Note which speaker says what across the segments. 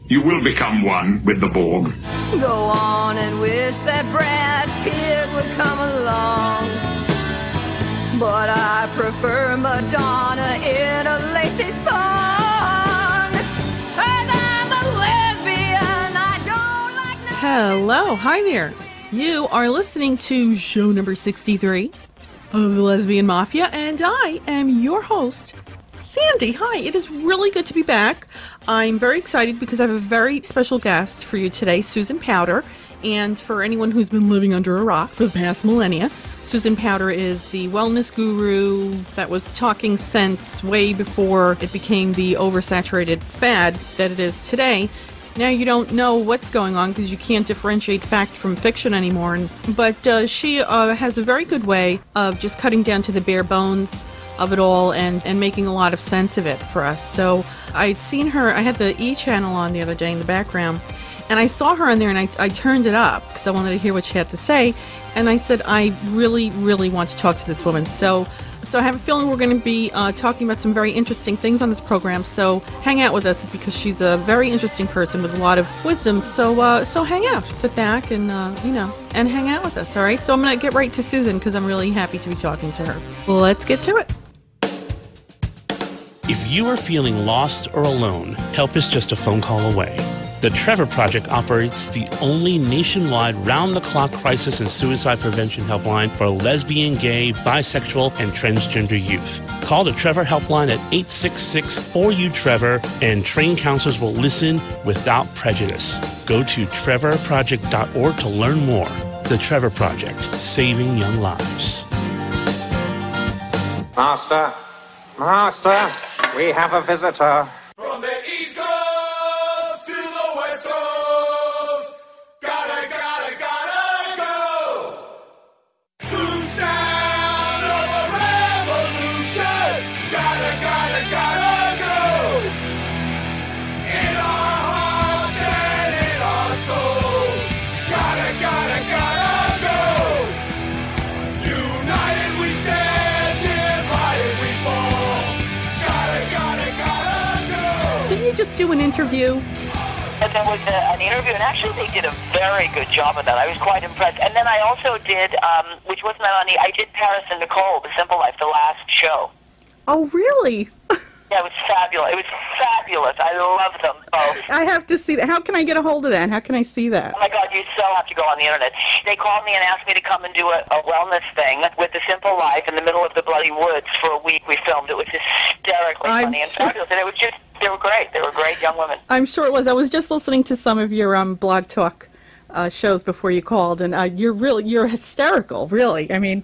Speaker 1: you will become one with the Borg.
Speaker 2: Go on and wish that Brad Pitt would come along. But I prefer Madonna in a lacy thong. 'Cause I'm a lesbian, I don't like no...
Speaker 3: Hello, hi there. You are listening to show number 63 of the Lesbian Mafia, and I am your host, Sandy. Hi, it is really good to be back. I'm very excited because I have a very special guest for you today, Susan Powter. And for anyone who's been living under a rock for the past millennia, Susan Powter is the wellness guru that was talking sense way before it became the oversaturated fad that it is today. Now you don't know what's going on because you can't differentiate fact from fiction anymore. But she has a very good way of just cutting down to the bare bones of it all and making a lot of sense of it for us. So I'd seen her, I had the E channel on the other day in the background, and I saw her on there, and I turned it up because I wanted to hear what she had to say, and I said, I really, really want to talk to this woman. So I have a feeling we're going to be talking about some very interesting things on this program, so hang out with us because she's a very interesting person with a lot of wisdom. So hang out, sit back, and and hang out with us, all right? So I'm going to get right to Susan because I'm really happy to be talking to her. Let's get to it.
Speaker 4: If you are feeling lost or alone, help is just a phone call away. The Trevor Project operates the only nationwide round-the-clock crisis and suicide prevention helpline for lesbian, gay, bisexual, and transgender youth. Call the Trevor helpline at 866-4U-TREVOR, and trained counselors will listen without prejudice. Go to trevorproject.org to learn more. The Trevor Project, saving young lives.
Speaker 5: Master, we have a visitor.
Speaker 6: From the East Coast to the West Coast, gotta go. True sounds of a revolution, gotta go. In our hearts and in our souls, gotta go. United we stand, divided we fall.
Speaker 3: Didn't you just do an interview?
Speaker 7: And there was an interview, and actually they did a very good job of that. I was quite impressed. And then I also did, which wasn't on I did Paris and Nicole, The Simple Life, the last show.
Speaker 3: Oh, really?
Speaker 7: Yeah, it was fabulous. It was fabulous. I love them both.
Speaker 3: I have to see that. How can I get a hold of that? How can I see that?
Speaker 7: Oh, my God, you so have to go on the Internet. They called me and asked me to come and do a wellness thing with The Simple Life in the middle of the bloody woods for a week. We filmed. It was hysterically funny and fabulous. And it was just, they were great. They were great young women.
Speaker 3: I'm sure it was. I was just listening to some of your Blog Talk shows before you called, and you're hysterical, really. I mean...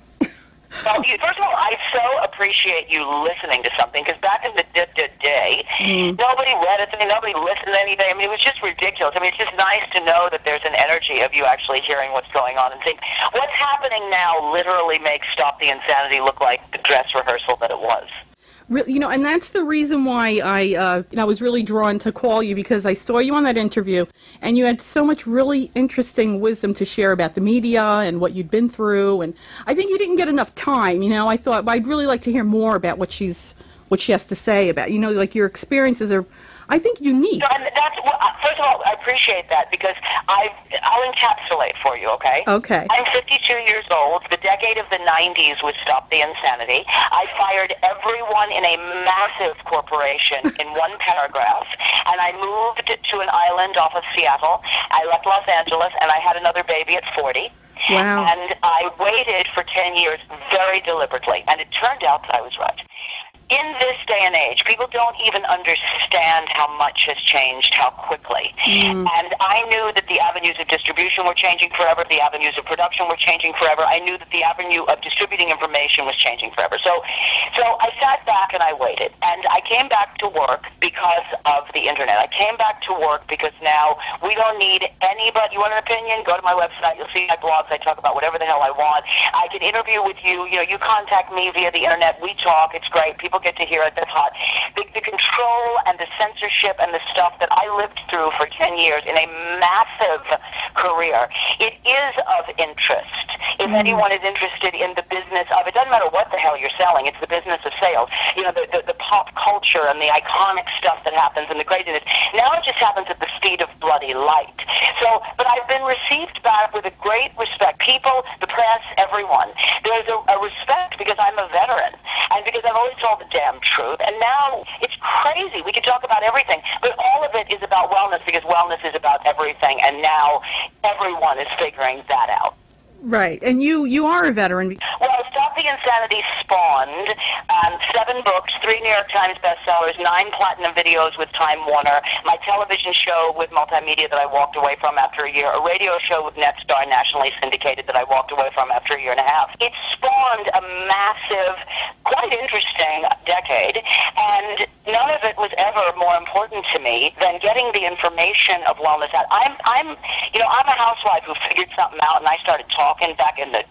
Speaker 7: Well, first of all, I so appreciate you listening to something, because back in the day, nobody read it to me, nobody listened to anything. I mean, it was just ridiculous. I mean, it's just nice to know that there's an energy of you actually hearing what's going on and think, what's happening now literally makes Stop the Insanity look like the dress rehearsal that it was.
Speaker 3: And that's the reason why I was really drawn to call you, because I saw you on that interview, and you had so much really interesting wisdom to share about the media and what you'd been through, and I think you didn't get enough time. I thought I'd really like to hear more about what she has to say about, like your experiences are, I think, unique.
Speaker 7: And that's, first of all, I appreciate that, because I'll encapsulate for you, okay?
Speaker 3: Okay.
Speaker 7: I'm 52 years old. The decade of the 90s was Stop the Insanity. I fired everyone in a massive corporation in one paragraph, and I moved to an island off of Seattle. I left Los Angeles, and I had another baby at 40.
Speaker 3: Wow.
Speaker 7: And I waited for 10 years very deliberately, and it turned out that I was right. In this day and age, people don't even understand how much has changed, how quickly. And I knew that the avenues of distribution were changing forever, the avenues of production were changing forever. I knew that the avenue of distributing information was changing forever. So I sat back and I waited. And I came back to work because of the Internet. I came back to work because now we don't need anybody. You want an opinion? Go to my website. You'll see my blogs. I talk about whatever the hell I want. I can interview with you. You contact me via the Internet. We talk. It's great. People get to hear it. That's hot. The control and the censorship and the stuff that I lived through for 10 years in a massive career, it is of interest. If anyone is interested in the business of, it doesn't matter what the hell you're selling, it's the business of sales. The pop culture and the iconic stuff that happens and the craziness. Now it just happens at the speed of liked. So, but I've been received back with a great respect. People, the press, everyone. There's a respect because I'm a veteran and because I've always told the damn truth. And now it's crazy. We can talk about everything, but all of it is about wellness because wellness is about everything. And now everyone is figuring that out.
Speaker 3: Right, and you are a veteran.
Speaker 7: Well, Stop the Insanity spawned 7 books, 3 New York Times bestsellers, 9 platinum videos with Time Warner, my television show with multimedia that I walked away from after a year, a radio show with Netstar, nationally syndicated, that I walked away from after a year and a half. It spawned a massive, quite interesting decade, and none of it was ever more important to me than getting the information of wellness out. I'm a housewife who figured something out, and I started talking back in the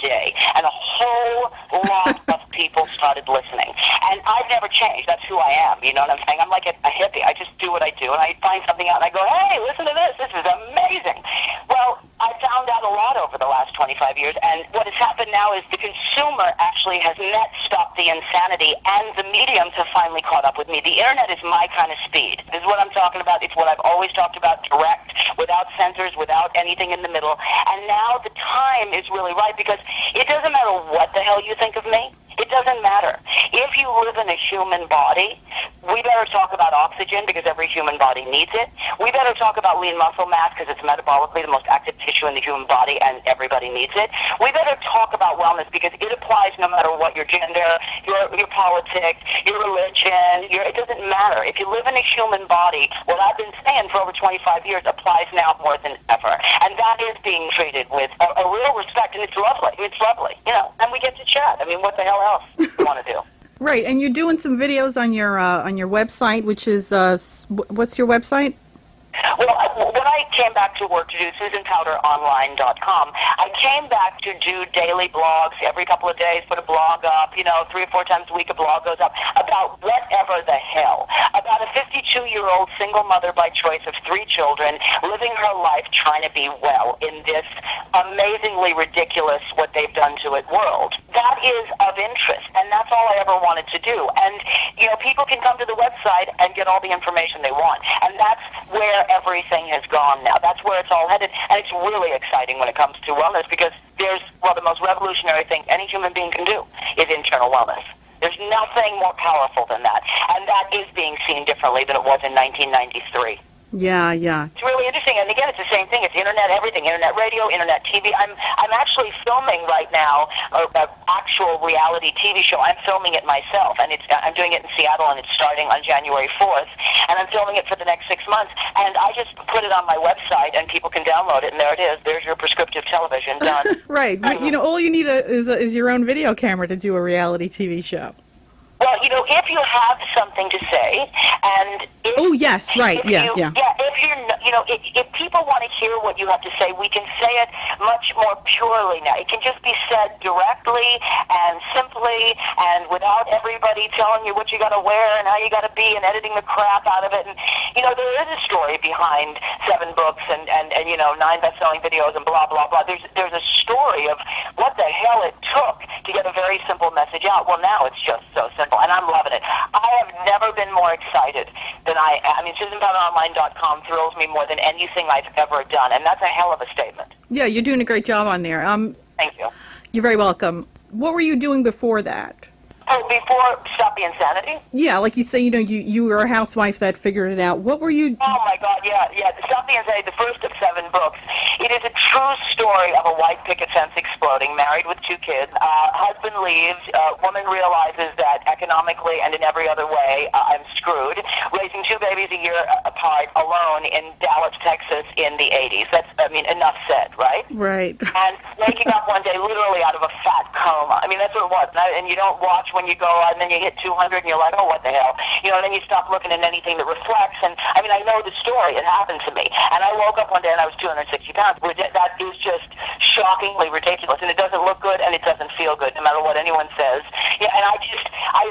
Speaker 7: day, and a whole lot of people started listening. And I've never changed. That's who I am. You know what I'm saying? I'm like a hippie. I just do what I do, and I find something out, and I go, hey, listen to this. This is amazing. Well, I found out a lot over the last 25 years, and what has happened now is the consumer actually has met Stop the Insanity, and the mediums have finally caught up with me. The internet is my kind of speed. This is what I'm talking about. It's what I've always talked about, direct, without censors, without anything in the middle. And now the time is really right, because it doesn't matter what the hell you think of me. It doesn't matter. If you live in a human body, we better talk about oxygen because every human body needs it. We better talk about lean muscle mass because it's metabolically the most active tissue in the human body and everybody needs it. We better talk about wellness because it applies no matter what your gender, your politics, your religion. It doesn't matter. If you live in a human body, what I've been saying for over 25 years applies now more than ever. And that is being treated with a real respect, and it's lovely. It's lovely, and we get to chat. I mean, what the hell else do you want to do?
Speaker 3: Right, and you're doing some videos on your website, which is what's your website?
Speaker 7: Well, when I came back to work to do SusanPowterOnline.com, I came back to do daily blogs every couple of days, put a blog up, 3 or 4 times a week a blog goes up about whatever the hell, about a 52-year-old single mother by choice of 3 children living her life trying to be well in this amazingly ridiculous what they've done to it world. That is of interest, and that's all I ever wanted to do. And, people can come to the website and get all the information they want, and that's where everything has gone now. That's where it's all headed, and it's really exciting when it comes to wellness because the most revolutionary thing any human being can do is internal wellness. There's nothing more powerful than that, and that is being seen differently than it was in 1993.
Speaker 3: Yeah.
Speaker 7: It's really interesting, and again, it's the same thing. It's internet, everything, internet radio, internet TV. I'm actually filming right now an actual reality TV show. I'm filming it myself, and I'm doing it in Seattle, and it's starting on January 4th, and I'm filming it for the next 6 months. And I just put it on my website, and people can download it, and there it is. There's your prescriptive television done.
Speaker 3: Right. All you need is your own video camera to do a reality TV show.
Speaker 7: Well, if you have something to say, and if,
Speaker 3: oh yes, right, yeah.
Speaker 7: If people want to hear what you have to say, we can say it much more purely now. It can just be said directly and simply, and without everybody telling you what you got to wear and how you got to be, and editing the crap out of it. And there is a story behind 7 books and 9 best-selling videos and blah blah blah. There's a story of what the hell it took to get a very simple message out. Well, now it's just so simple, and I'm loving it. I have never been more excited than I mean, SusanPowterOnline.com thrills me more than anything I've ever done, and that's a hell of a statement.
Speaker 3: Yeah, you're doing a great job on there.
Speaker 7: Thank you.
Speaker 3: You're very welcome. What were you doing before that?
Speaker 7: Oh, before Stop the Insanity?
Speaker 3: Yeah, like you say, you were a housewife that figured it out. What were you...
Speaker 7: Oh, my God, yeah. Stop the Insanity, the first of 7 books. It is a true story of a white picket fence exploding, married with 2 kids. Husband leaves. Woman realizes that economically and in every other way, I'm screwed. Raising 2 babies a year apart, alone in Dallas, Texas in the 80s. That's, enough said, right?
Speaker 3: Right.
Speaker 7: And waking up one day literally out of a fat coma. That's what it was. And you don't watch when you go, and then you hit 200, and you're like, oh, what the hell? And then you stop looking at anything that reflects. And, I know the story. It happened to me. And I woke up one day, and I was 260 pounds. That is just shockingly ridiculous. And it doesn't look good, and it doesn't feel good, no matter what anyone says. Yeah, and I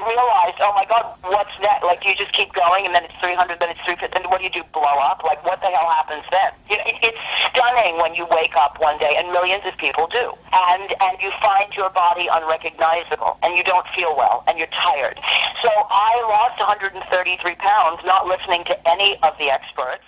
Speaker 7: realized, oh, my God, what's next? Like, you just keep going, and then it's 300, then it's 350, then what do you do, blow up? Like, what the hell happens then? It's stunning when you wake up one day, and millions of people do. And you find your body unrecognizable, and you don't feel well, and you're tired. So I lost 133 pounds, not listening to any of the experts.